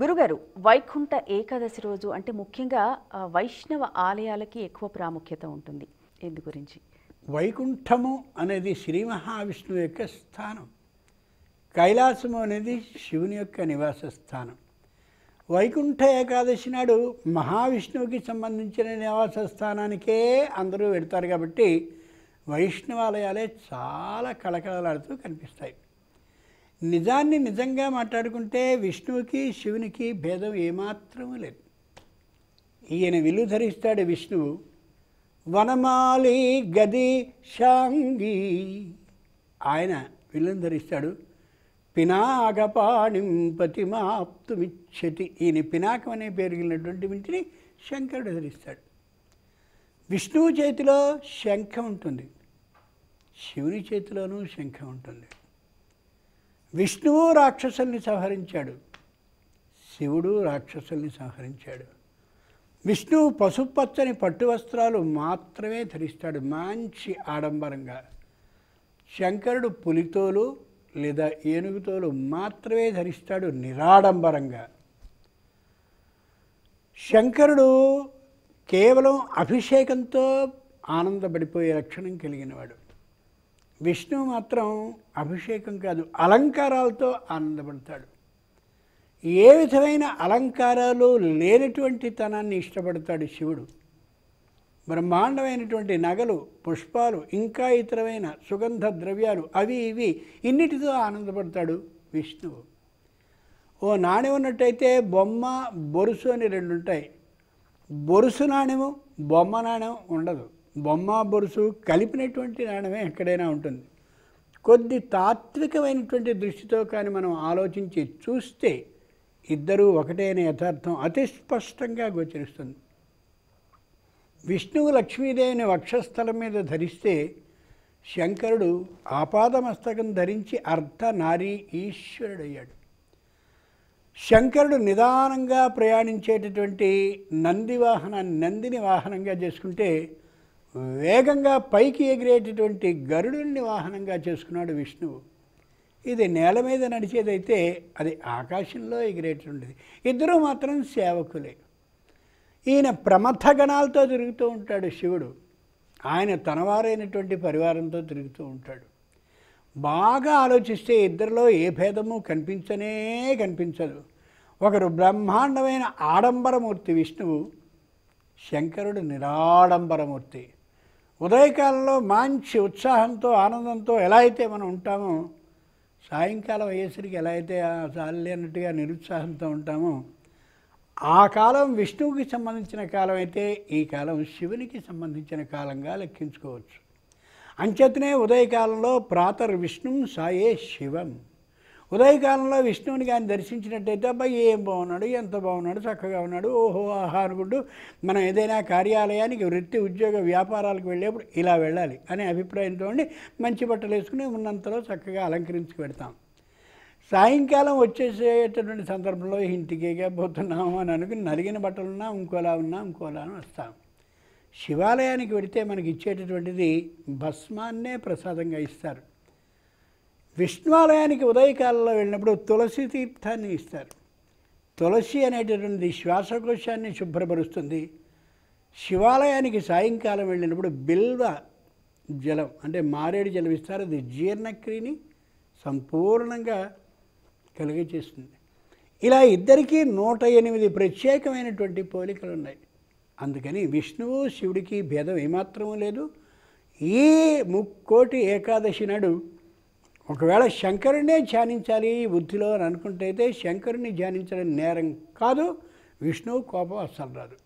గురుగారు, వైకుంఠ ఏకాదశి రోజు అంటే ముఖ్యంగా వైష్ణవ ఆలయాలకి ఎక్కువ ప్రాముఖ్యత ఉంటుంది. ఎందు గురించి? వైకుంఠము అనేది శ్రీ మహావిష్ణువు యొక్క స్థానం. కైలాసము అనేది శివుని యొక్క నివాస స్థానం. వైకుంఠ ఏకాదశి నాడు మహావిష్ణువుకి సంబంధించిన నివాస స్థానానికే అందరూ వెళ్తారు కాబట్టి వైష్ణవాలయాలే చాలా కళకళలాడుతూ కనిపిస్తాయి. నిజాన్ని నిజంగా మాట్లాడుకుంటే విష్ణువుకి శివునికి భేదం ఏమాత్రమూ లేదు. ఈయన విల్లు ధరిస్తాడు విష్ణువు, వనమాలి గది శాంగి. ఆయన విల్లును ధరిస్తాడు. పినాకపాణిం పతిమాప్తుమిచ్చతి. ఈయన పినాకం అనే పేరు కలిగినటువంటి వీటిని శంకరుడు ధరిస్తాడు. విష్ణువు చేతిలో శంఖం ఉంటుంది, శివుని చేతిలోనూ శంఖం ఉంటుంది. విష్ణువు రాక్షసుల్ని సంహరించాడు, శివుడు రాక్షసుల్ని సంహరించాడు. విష్ణువు పసుపచ్చని పట్టు వస్త్రాలు మాత్రమే ధరిస్తాడు మంచి ఆడంబరంగా. శంకరుడు పులితోలు లేదా ఏనుగుతోలు మాత్రమే ధరిస్తాడు నిరాడంబరంగా. శంకరుడు కేవలం అభిషేకంతో ఆనందపడిపోయే లక్షణం కలిగినవాడు. విష్ణువు మాత్రం అభిషేకం కాదు, అలంకారాలతో ఆనందపడతాడు. ఏ విధమైన అలంకారాలు లేనటువంటి తనాన్ని ఇష్టపడతాడు శివుడు. బ్రహ్మాండమైనటువంటి నగలు, పుష్పాలు, ఇంకా ఇతరమైన సుగంధ ద్రవ్యాలు అవి ఇవి ఇన్నిటితో ఆనందపడతాడు విష్ణువు. ఓ నాణెం ఉన్నట్టయితే బొమ్మ, బొరుసు అని రెండు ఉంటాయి. బొరుసు నాణెము, బొమ్మ నాణెం ఉండదు. బొమ్మ బొరుసు కలిపినటువంటి నాణ్యమే ఎక్కడైనా ఉంటుంది. కొద్ది తాత్వికమైనటువంటి దృష్టితో కానీ మనం ఆలోచించి చూస్తే ఇద్దరూ ఒకటే అనే యథార్థం అతి స్పష్టంగా గోచరిస్తుంది. విష్ణువు లక్ష్మీదేవిని వక్షస్థలం మీద ధరిస్తే శంకరుడు ఆపాదమస్తకం ధరించి అర్ధ నారీ ఈశ్వరుడయ్యాడు. శంకరుడు నిదానంగా ప్రయాణించేటటువంటి నందిని వాహనంగా చేసుకుంటే వేగంగా పైకి ఎగిరేటటువంటి గరుడుని వాహనంగా చేసుకున్నాడు విష్ణువు. ఇది నేల మీద నడిచేదైతే అది ఆకాశంలో ఎగిరేటువంటిది. ఇద్దరూ మాత్రం సేవకులే. ఈయన ప్రమథ గణాలతో తిరుగుతూ ఉంటాడు శివుడు. ఆయన తనవారైనటువంటి పరివారంతో తిరుగుతూ ఉంటాడు. బాగా ఆలోచిస్తే ఇద్దరిలో ఏ భేదము కనిపించదు. ఒకరు బ్రహ్మాండమైన ఆడంబరమూర్తి విష్ణువు, శంకరుడు నిరాడంబరమూర్తి. ఉదయకాలంలో మంచి ఉత్సాహంతో ఆనందంతో ఎలా అయితే మనం ఉంటామో, సాయంకాలం అయ్యేసరికి ఎలా అయితే చాలే అన్నట్టుగా నిరుత్సాహంతో ఉంటామో, ఆ కాలం విష్ణువుకి సంబంధించిన కాలం అయితే ఈ కాలం శివునికి సంబంధించిన కాలంగా లెక్కించుకోవచ్చు. అంచేతనే ఉదయకాలంలో ప్రాతర్ విష్ణుం సాయే శివం. ఉదయకాలంలో విష్ణువుని కానీ దర్శించినట్టయితే అబ్బాయి ఏం బాగున్నాడు, ఎంత బాగున్నాడు, చక్కగా ఉన్నాడు, ఓహో ఆహా అనుకుంటూ మనం ఏదైనా కార్యాలయానికి వృత్తి ఉద్యోగ వ్యాపారాలకు వెళ్ళేప్పుడు ఇలా వెళ్ళాలి అనే అభిప్రాయంతో మంచి బట్టలు వేసుకుని ఉన్నంతలో చక్కగా అలంకరించి పెడతాం. సాయంకాలం వచ్చేసేటటువంటి సందర్భంలో ఇంటికేగా పోతున్నాము అని అనుకుని నలిగిన బట్టలున్నా ఇంకోలా అని వస్తాం. శివాలయానికి వెళితే మనకి ఇచ్చేటటువంటిది భస్మాన్నే ప్రసాదంగా ఇస్తారు. విష్ణువాలయానికి ఉదయకాలంలో వెళ్ళినప్పుడు తులసి తీర్థాన్ని ఇస్తారు. తులసి అనేటటువంటి శ్వాసకోశాన్ని శుభ్రపరుస్తుంది. శివాలయానికి సాయంకాలం వెళ్ళినప్పుడు బిల్వ జలం అంటే మారేడు జలం ఇస్తారు. అది జీర్ణక్రియని సంపూర్ణంగా కలిగజేస్తుంది. ఇలా ఇద్దరికీ 108 ప్రత్యేకమైనటువంటి పోలికలు ఉన్నాయి. అందుకని విష్ణువు శివుడికి భేదం ఏమాత్రమూ లేదు. ఈ ముక్కోటి ఏకాదశి నాడు ఒకవేళ శంకరుడినే ధ్యానించాలి బుద్ధిలో అని అనుకుంటే అయితే శంకరుడిని ధ్యానించడం నేరం కాదు. విష్ణువు కోపం అస్సలు రాదు.